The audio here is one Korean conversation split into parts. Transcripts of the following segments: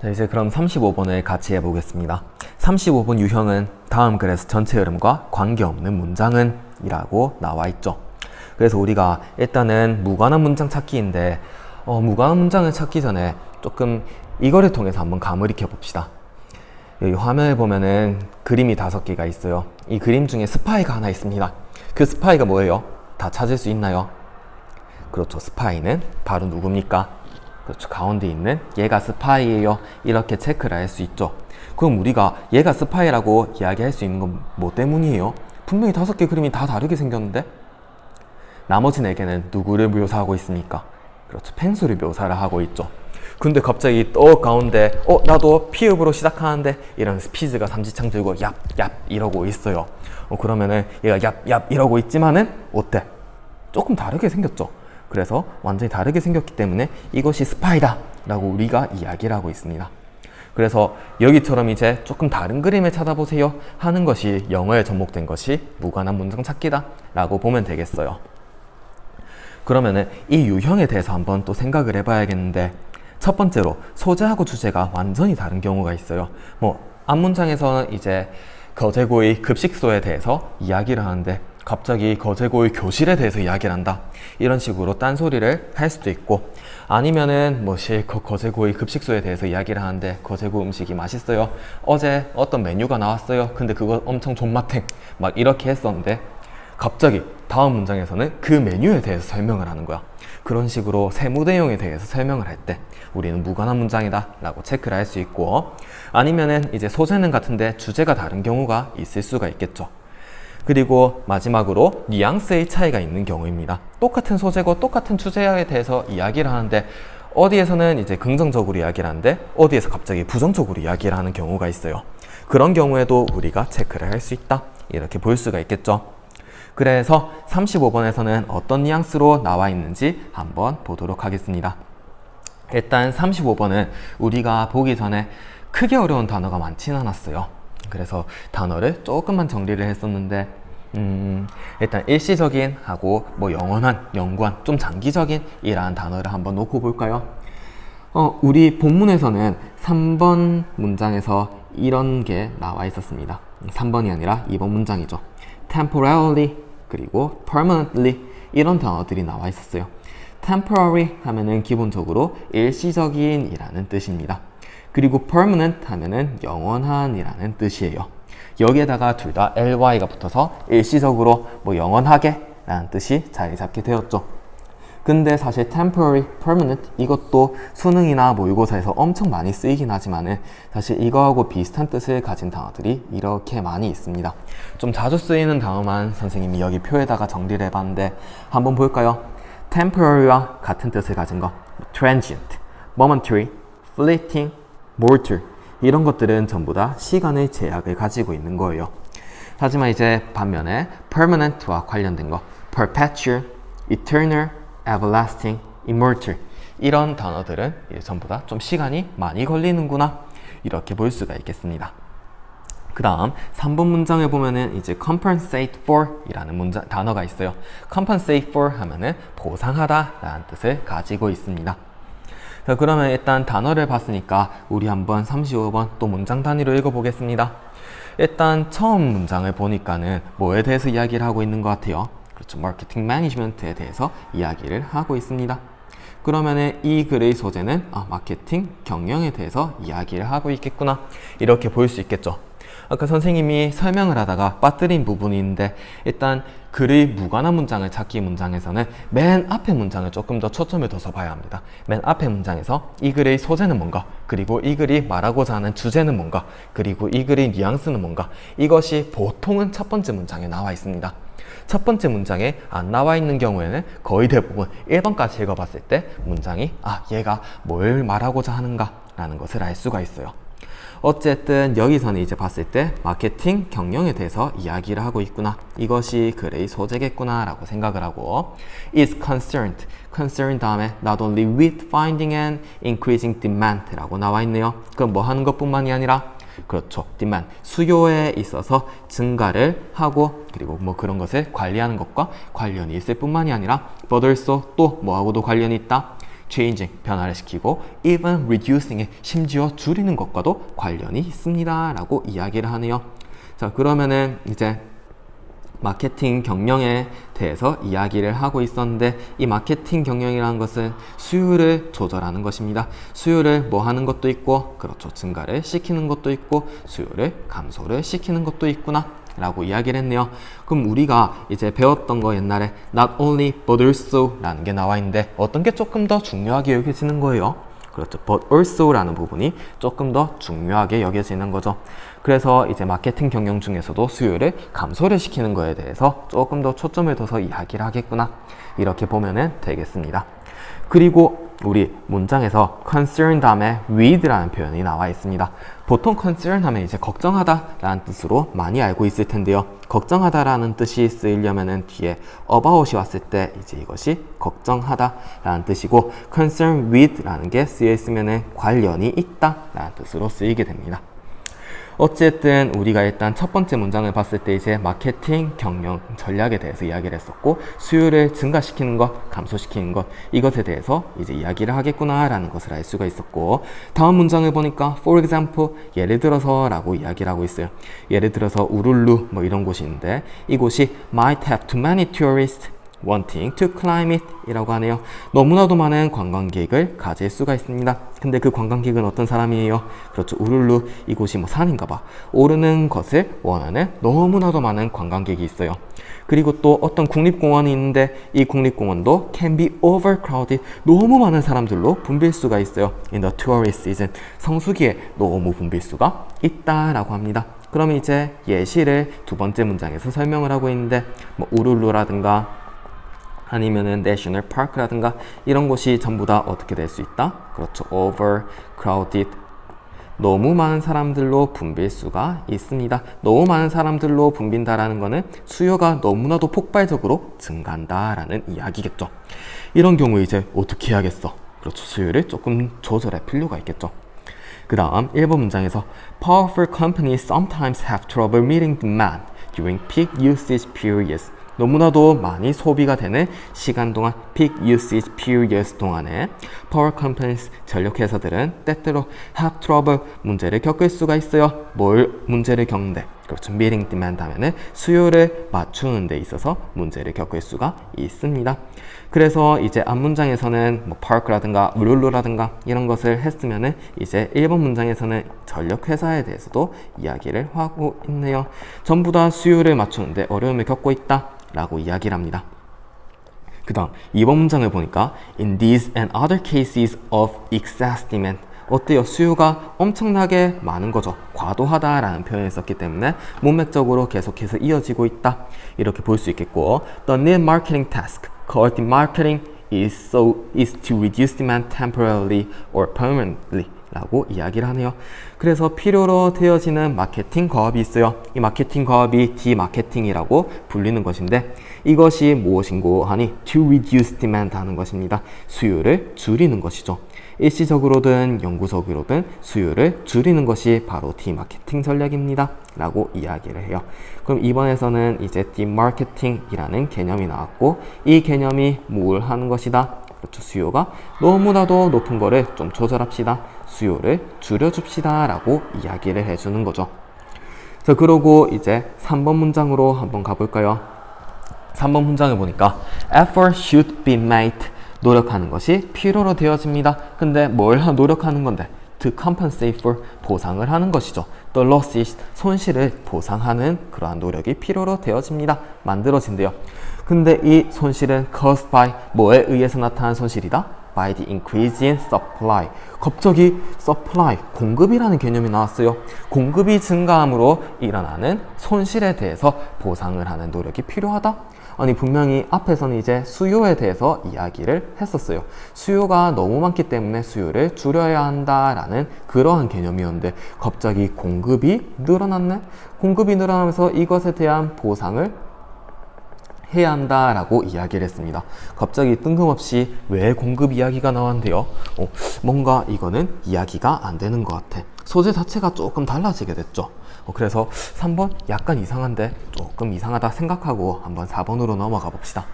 자, 이제 그럼 35번을 같이 해보겠습니다. 35번 유형은 다음 글에서 전체 흐름과 관계없는 문장은 이라고 나와 있죠. 그래서 우리가 일단은 무관한 문장 찾기인데 무관한 문장을 찾기 전에 조금 이거를 통해서 한번 감을 익혀봅시다. 여기 화면을 보면은 그림이 5개가 있어요. 이 그림 중에 스파이가 하나 있습니다. 그 스파이가 뭐예요? 다 찾을 수 있나요? 그렇죠. 스파이는 바로 누굽니까? 그렇죠. 가운데 있는 얘가 스파이예요. 이렇게 체크를 할 수 있죠. 그럼 우리가 얘가 스파이라고 이야기할 수 있는 건 뭐 때문이에요? 분명히 5개 그림이 다 다르게 생겼는데? 나머지 4개는 누구를 묘사하고 있습니까? 그렇죠. 펭수를 묘사를 하고 있죠. 근데 갑자기 가운데 나도 피읍으로 시작하는데 이런 스피즈가 삼지창 들고 얍얍 이러고 있어요. 그러면은 얘가 얍얍 이러고 있지만은 어때? 조금 다르게 생겼죠. 그래서 완전히 다르게 생겼기 때문에 이것이 스파이다 라고 우리가 이야기를 하고 있습니다. 그래서 여기처럼 이제 조금 다른 그림을 찾아보세요 하는 것이 영어에 접목된 것이 무관한 문장 찾기다 라고 보면 되겠어요. 그러면은 이 유형에 대해서 한번 또 생각을 해봐야겠는데, 첫 번째로 소재하고 주제가 완전히 다른 경우가 있어요. 앞문장에서는 이제 거제고의 급식소에 대해서 이야기를 하는데 갑자기 거제고의 교실에 대해서 이야기를 한다. 이런 식으로 딴소리를 할 수도 있고, 아니면은 실컷 거제고의 급식소에 대해서 이야기를 하는데 거제고 음식이 맛있어요. 어제 어떤 메뉴가 나왔어요. 근데 그거 엄청 존맛탱. 막 이렇게 했었는데 갑자기 다음 문장에서는 그 메뉴에 대해서 설명을 하는 거야. 그런 식으로 세무 내용에 대해서 설명을 할 때 우리는 무관한 문장이다 라고 체크를 할 수 있고, 아니면은 이제 소재는 같은데 주제가 다른 경우가 있을 수가 있겠죠. 그리고 마지막으로 뉘앙스의 차이가 있는 경우입니다. 똑같은 소재고 똑같은 주제에 대해서 이야기를 하는데 어디에서는 이제 긍정적으로 이야기를 하는데 어디에서 갑자기 부정적으로 이야기를 하는 경우가 있어요. 그런 경우에도 우리가 체크를 할 수 있다 이렇게 볼 수가 있겠죠. 그래서 35번에서는 어떤 뉘앙스로 나와 있는지 한번 보도록 하겠습니다. 일단 35번은 우리가 보기 전에 크게 어려운 단어가 많지는 않았어요. 그래서 단어를 조금만 정리를 했었는데 일단 일시적인 하고 영원한, 영구한, 좀 장기적인 이라는 단어를 한번 놓고 볼까요? 우리 본문에서는 3번 문장에서 이런 게 나와 있었습니다. 3번이 아니라 2번 문장이죠. temporarily 그리고 permanently 이런 단어들이 나와 있었어요. temporary 하면은 기본적으로 일시적인 이라는 뜻입니다. 그리고 permanent 하면은 영원한 이라는 뜻이에요. 여기에다가 둘 다 ly가 붙어서 일시적으로 영원하게 라는 뜻이 자리 잡게 되었죠. 근데 사실 temporary, permanent 이것도 수능이나 모의고사에서 엄청 많이 쓰이긴 하지만은 사실 이거하고 비슷한 뜻을 가진 단어들이 이렇게 많이 있습니다. 좀 자주 쓰이는 단어만 선생님이 여기 표에다가 정리를 해봤는데 한번 볼까요? temporary와 같은 뜻을 가진 거 transient, momentary, fleeting, mortal 이런 것들은 전부 다 시간의 제약을 가지고 있는 거예요. 하지만 이제 반면에 permanent와 관련된 거 perpetual, eternal, everlasting, immortal 이런 단어들은 전부 다 좀 시간이 많이 걸리는구나 이렇게 볼 수가 있겠습니다. 그 다음 3번 문장에 보면은 이제 compensate for 이라는 단어가 있어요. compensate for 하면은 보상하다 라는 뜻을 가지고 있습니다. 자, 그러면 일단 단어를 봤으니까 우리 한번 35번 또 문장 단위로 읽어보겠습니다. 일단 처음 문장을 보니까는 뭐에 대해서 이야기를 하고 있는 것 같아요? 그렇죠. 마케팅 매니지먼트에 대해서 이야기를 하고 있습니다. 그러면은 이 글의 소재는 마케팅 경영에 대해서 이야기를 하고 있겠구나 이렇게 볼 수 있겠죠. 아까 선생님이 설명을 하다가 빠뜨린 부분이 있는데, 일단 글의 무관한 문장을 찾기 문장에서는 맨 앞에 문장을 조금 더 초점을 둬서 봐야 합니다. 맨 앞에 문장에서 이 글의 소재는 뭔가, 그리고 이 글이 말하고자 하는 주제는 뭔가, 그리고 이 글의 뉘앙스는 뭔가, 이것이 보통은 첫 번째 문장에 나와 있습니다. 첫 번째 문장에 안 나와 있는 경우에는 거의 대부분 1번까지 읽어봤을 때 문장이 얘가 뭘 말하고자 하는가 라는 것을 알 수가 있어요. 어쨌든 여기서는 이제 봤을 때 마케팅 경영에 대해서 이야기를 하고 있구나, 이것이 글의 소재겠구나 라고 생각을 하고, is concerned 다음에 not only with finding and increasing demand 라고 나와 있네요. 그럼 뭐 하는 것뿐만이 아니라, 그렇죠, demand 수요에 있어서 증가를 하고, 그리고 그런 것을 관리하는 것과 관련이 있을 뿐만이 아니라 but also 또 뭐하고도 관련이 있다, changing, 변화를 시키고 even reducing에 심지어 줄이는 것과도 관련이 있습니다 라고 이야기를 하네요. 자, 그러면은 이제 마케팅 경영에 대해서 이야기를 하고 있었는데, 이 마케팅 경영이라는 것은 수요를 조절하는 것입니다. 수요를 뭐 하는 것도 있고, 그렇죠, 증가를 시키는 것도 있고, 수요를 감소를 시키는 것도 있구나 라고 이야기를 했네요. 그럼 우리가 이제 배웠던 거 옛날에 not only but also 라는 게 나와 있는데, 어떤 게 조금 더 중요하게 여겨지는 거예요? 그렇죠, but also 라는 부분이 조금 더 중요하게 여겨지는 거죠. 그래서 이제 마케팅 경영 중에서도 수요를 감소를 시키는 거에 대해서 조금 더 초점을 둬서 이야기를 하겠구나, 이렇게 보면 되겠습니다. 그리고 우리 문장에서 concern 다음에 with라는 표현이 나와 있습니다. 보통 concern 하면 이제 걱정하다 라는 뜻으로 많이 알고 있을 텐데요. 걱정하다 라는 뜻이 쓰이려면은 뒤에 about이 왔을 때 이제 이것이 걱정하다 라는 뜻이고, concern with 라는 게 쓰여 있으면은 관련이 있다 라는 뜻으로 쓰이게 됩니다. 어쨌든 우리가 일단 첫 번째 문장을 봤을 때 이제 마케팅 경영 전략에 대해서 이야기를 했었고, 수요를 증가시키는 것, 감소시키는 것, 이것에 대해서 이제 이야기를 하겠구나 라는 것을 알 수가 있었고, 다음 문장을 보니까 for example, 예를 들어서 라고 이야기를 하고 있어요. 예를 들어서 우룰루 뭐 이런 곳이 있는데, 이곳이 might have too many tourists wanting to climb it 이라고 하네요. 너무나도 많은 관광객을 가질 수가 있습니다. 근데 그 관광객은 어떤 사람이에요? 그렇죠, 우룰루, 이곳이 뭐 산인가 봐, 오르는 것을 원하는 너무나도 많은 관광객이 있어요. 그리고 또 어떤 국립공원이 있는데, 이 국립공원도 can be overcrowded, 너무 많은 사람들로 붐빌 수가 있어요. in the tourist season, 성수기에 너무 붐빌 수가 있다라고 합니다. 그럼 이제 예시를 두 번째 문장에서 설명을 하고 있는데, 뭐 우룰루라든가 아니면은 내셔널 파크라든가 이런 곳이 전부 다 어떻게 될 수 있다? 그렇죠, overcrowded, 너무 많은 사람들로 붐빌 수가 있습니다. 너무 많은 사람들로 붐빈다라는 거는 수요가 너무나도 폭발적으로 증가한다라는 이야기겠죠. 이런 경우에 이제 어떻게 해야겠어? 그렇죠, 수요를 조금 조절할 필요가 있겠죠. 그 다음 1번 문장에서 Powerful companies sometimes have trouble meeting demand during peak usage periods. 너무나도 많이 소비가 되는 시간 동안, peak usage periods 동안에 power companies, 전력회사들은 때때로 have trouble, 문제를 겪을 수가 있어요. 뭘 문제를 겪는데? 그렇죠, meeting demand 하면은 수요를 맞추는 데 있어서 문제를 겪을 수가 있습니다. 그래서 이제 앞 문장에서는 뭐 park라든가 우룰루라든가 이런 것을 했으면은 이제 1번 문장에서는 전력회사에 대해서도 이야기를 하고 있네요. 전부 다 수요를 맞추는데 어려움을 겪고 있다 라고 이야기를 합니다. 그 다음 2번 문장을 보니까 In these and other cases of excess demand, 어때요? 수요가 엄청나게 많은 거죠. 과도하다라는 표현을 썼기 때문에 문맥적으로 계속해서 이어지고 있다, 이렇게 볼 수 있겠고, The new marketing task called the marketing is to reduce demand temporarily or permanently 라고 이야기를 하네요. 그래서 필요로 되어지는 마케팅 과업이 있어요. 이 마케팅 과업이 디마케팅이라고 불리는 것인데, 이것이 무엇인고 하니 to reduce demand 하는 것입니다. 수요를 줄이는 것이죠. 일시적으로든 영구적으로든 수요를 줄이는 것이 바로 디마케팅 전략입니다 라고 이야기를 해요. 그럼 이번에서는 이제 디마케팅이라는 개념이 나왔고, 이 개념이 뭘 하는 것이다? 그렇죠, 수요가 너무나도 높은 거를 좀 조절합시다, 수요를 줄여줍시다 라고 이야기를 해주는 거죠. 자, 그러고 이제 3번 문장으로 한번 가볼까요? 3번 문장을 보니까 effort should be made, 노력하는 것이 필요로 되어집니다. 근데 뭘 노력하는 건데? to compensate for, 보상을 하는 것이죠. the losses, 손실을 보상하는 그러한 노력이 필요로 되어집니다. 만들어진대요. 근데 이 손실은 caused by, 뭐에 의해서 나타난 손실이다? by the increase in supply. 갑자기 supply, 공급이라는 개념이 나왔어요. 공급이 증가함으로 일어나는 손실에 대해서 보상을 하는 노력이 필요하다? 아니, 분명히 앞에서는 이제 수요에 대해서 이야기를 했었어요. 수요가 너무 많기 때문에 수요를 줄여야 한다라는 그러한 개념이었는데, 갑자기 공급이 늘어났네? 공급이 늘어나면서 이것에 대한 보상을 해야 한다라고 이야기를 했습니다. 갑자기 뜬금없이 왜 공급 이야기가 나왔는데요? 뭔가 이거는 이야기가 안 되는 것 같아. 소재 자체가 조금 달라지게 됐죠. 그래서 3번 약간 이상한데, 조금 이상하다 생각하고 한번 4번으로 넘어가 봅시다.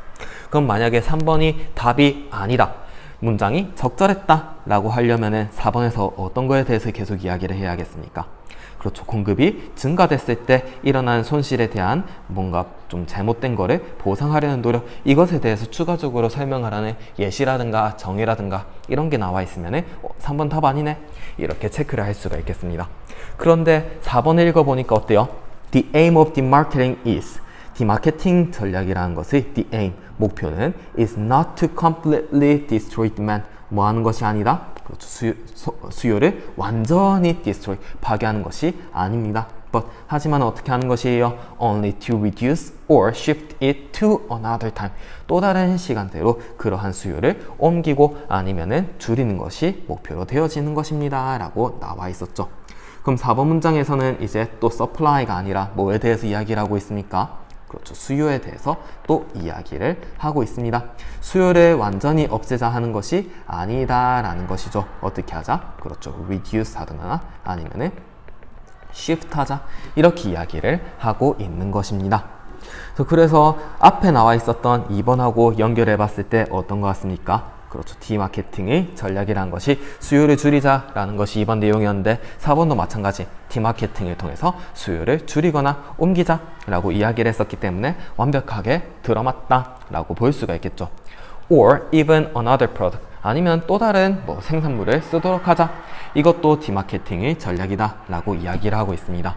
그럼 만약에 3번이 답이 아니다, 문장이 적절했다 라고 하려면은 4번에서 어떤 거에 대해서 계속 이야기를 해야겠습니까? 그렇죠. 공급이 증가됐을 때 일어난 손실에 대한 뭔가 좀 잘못된 거를 보상하려는 노력, 이것에 대해서 추가적으로 설명하라는 예시라든가 정의라든가 이런 게 나와 있으면은 3번 답 아니네? 이렇게 체크를 할 수가 있겠습니다. 그런데 4번을 읽어보니까 어때요? The aim of the marketing is, 디마케팅 전략이라는 것의 the aim, 목표는 is not to completely destroy demand, 뭐 하는 것이 아니다? 그렇죠. 수요를 완전히 destroy, 파괴하는 것이 아닙니다. But, 하지만 어떻게 하는 것이에요? Only to reduce or shift it to another time. 또 다른 시간대로 그러한 수요를 옮기고 아니면은 줄이는 것이 목표로 되어지는 것입니다. 라고 나와 있었죠. 그럼 4번 문장에서는 이제 또 supply가 아니라 뭐에 대해서 이야기를 하고 있습니까? 그렇죠. 수요에 대해서 또 이야기를 하고 있습니다. 수요를 완전히 없애자 하는 것이 아니다 라는 것이죠. 어떻게 하자? 그렇죠. reduce 하거나 아니면은 shift 하자. 이렇게 이야기를 하고 있는 것입니다. 그래서 앞에 나와 있었던 2번하고 연결해 봤을 때 어떤 것 같습니까? 그렇죠. 디마케팅의 전략이라는 것이 수요를 줄이자라는 것이 2번 내용이었는데 4번도 마찬가지 디마케팅을 통해서 수요를 줄이거나 옮기자라고 이야기를 했었기 때문에 완벽하게 들어맞다라고 볼 수가 있겠죠. Or even another product, 아니면 또 다른 생산물을 쓰도록 하자. 이것도 디마케팅의 전략이다라고 이야기를 하고 있습니다.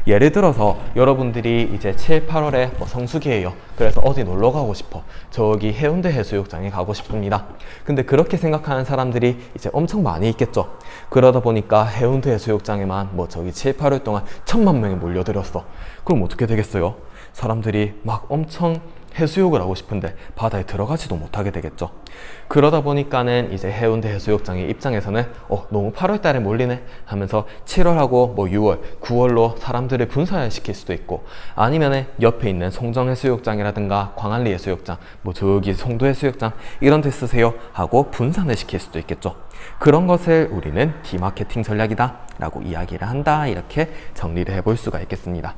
예를 들어서 여러분들이 이제 7, 8월에 성수기예요. 그래서 어디 놀러 가고 싶어. 저기 해운대 해수욕장에 가고 싶습니다. 근데 그렇게 생각하는 사람들이 이제 엄청 많이 있겠죠. 그러다 보니까 해운대 해수욕장에만 저기 7, 8월 동안 1000만 명이 몰려들었어. 그럼 어떻게 되겠어요? 사람들이 막 엄청 해수욕을 하고 싶은데 바다에 들어가지도 못하게 되겠죠. 그러다 보니까는 이제 해운대 해수욕장의 입장에서는 너무 8월 달에 몰리네 하면서 7월하고 6월, 9월로 사람들을 분산시킬 수도 있고, 아니면은 옆에 있는 송정 해수욕장이라든가 광안리 해수욕장, 저기 송도 해수욕장 이런 데 쓰세요 하고 분산을 시킬 수도 있겠죠. 그런 것을 우리는 디마케팅 전략이다 라고 이야기를 한다, 이렇게 정리를 해볼 수가 있겠습니다.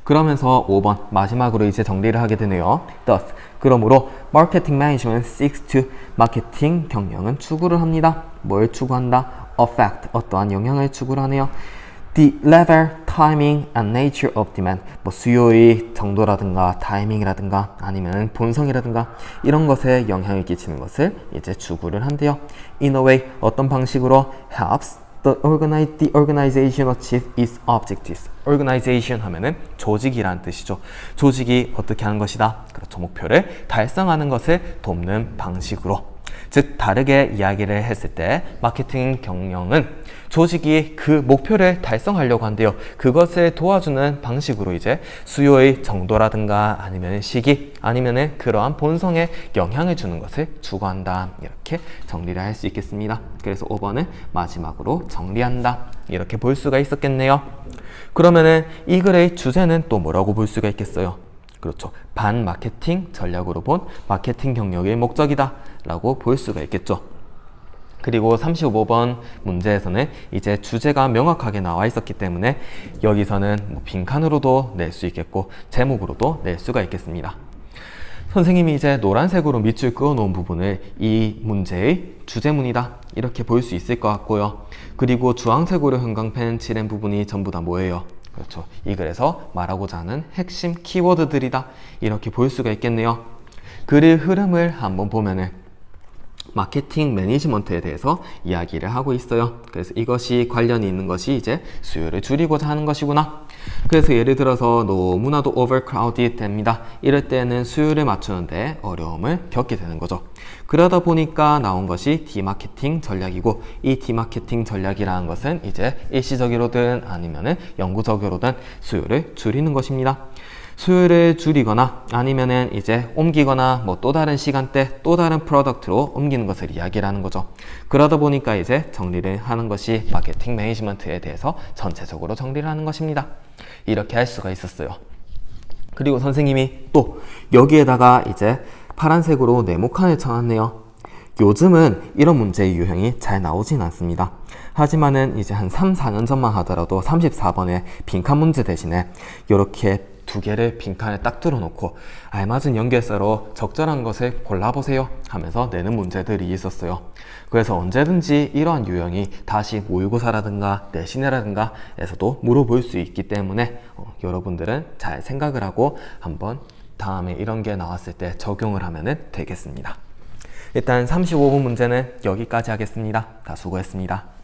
그러면서 5번 마지막으로 이제 정리를 하게 되네요. Thus, 그러므로 marketing management seeks to, 마케팅 경영은 추구를 합니다. 뭘 추구한다? Affect, 어떠한 영향을 추구를 하네요. The level, timing, and nature of demand, 수요의 정도라든가 타이밍이라든가 아니면 본성이라든가 이런 것에 영향을 끼치는 것을 이제 추구를 한대요. In a way, 어떤 방식으로 helps the organization achieve its objectives. organization 하면은 조직이라는 뜻이죠. 조직이 어떻게 하는 것이다? 그렇죠. 목표를 달성하는 것을 돕는 방식으로. 즉, 다르게 이야기를 했을 때 마케팅 경영은 조직이 그 목표를 달성하려고 한대요. 그것을 도와주는 방식으로 이제 수요의 정도라든가 아니면 시기 아니면 그러한 본성에 영향을 주는 것을 추구한다, 이렇게 정리를 할 수 있겠습니다. 그래서 5번은 마지막으로 정리한다, 이렇게 볼 수가 있었겠네요. 그러면은 이 글의 주제는 또 뭐라고 볼 수가 있겠어요? 그렇죠. 반마케팅 전략으로 본 마케팅 경영의 목적이다 라고 볼 수가 있겠죠. 그리고 35번 문제에서는 이제 주제가 명확하게 나와 있었기 때문에 여기서는 빈칸으로도 낼 수 있겠고 제목으로도 낼 수가 있겠습니다. 선생님이 이제 노란색으로 밑줄 그어 놓은 부분을 이 문제의 주제문이다, 이렇게 볼 수 있을 것 같고요. 그리고 주황색으로 형광펜 칠한 부분이 전부 다 뭐예요? 그렇죠. 이 글에서 말하고자 하는 핵심 키워드들이다, 이렇게 볼 수가 있겠네요. 글의 흐름을 한번 보면은 마케팅 매니지먼트에 대해서 이야기를 하고 있어요. 그래서 이것이 관련이 있는 것이 이제 수요를 줄이고자 하는 것이구나. 그래서 예를 들어서 너무나도 overcrowded 됩니다. 이럴 때는 수요를 맞추는데 어려움을 겪게 되는 거죠. 그러다 보니까 나온 것이 디마케팅 전략이고, 이 디마케팅 전략이라는 것은 이제 일시적으로든 아니면은 영구적으로든 수요를 줄이는 것입니다. 수요를 줄이거나 아니면은 이제 옮기거나 또 다른 시간대 또 다른 프로덕트로 옮기는 것을 이야기를 하는 거죠. 그러다 보니까 이제 정리를 하는 것이 마케팅 매니지먼트에 대해서 전체적으로 정리를 하는 것입니다. 이렇게 할 수가 있었어요. 그리고 선생님이 또 여기에다가 이제 파란색으로 네모칸을 쳐놨네요. 요즘은 이런 문제의 유형이 잘 나오진 않습니다. 하지만은 이제 한 3, 4년 전만 하더라도 34번의 빈칸 문제 대신에 이렇게 두 개를 빈칸에 딱 뚫어놓고 알맞은 연결사로 적절한 것을 골라보세요 하면서 내는 문제들이 있었어요. 그래서 언제든지 이러한 유형이 다시 모의고사라든가 내신이라든가 에서도 물어볼 수 있기 때문에 여러분들은 잘 생각을 하고 한번 다음에 이런 게 나왔을 때 적용을 하면 되겠습니다. 일단 35번 문제는 여기까지 하겠습니다. 다 수고했습니다.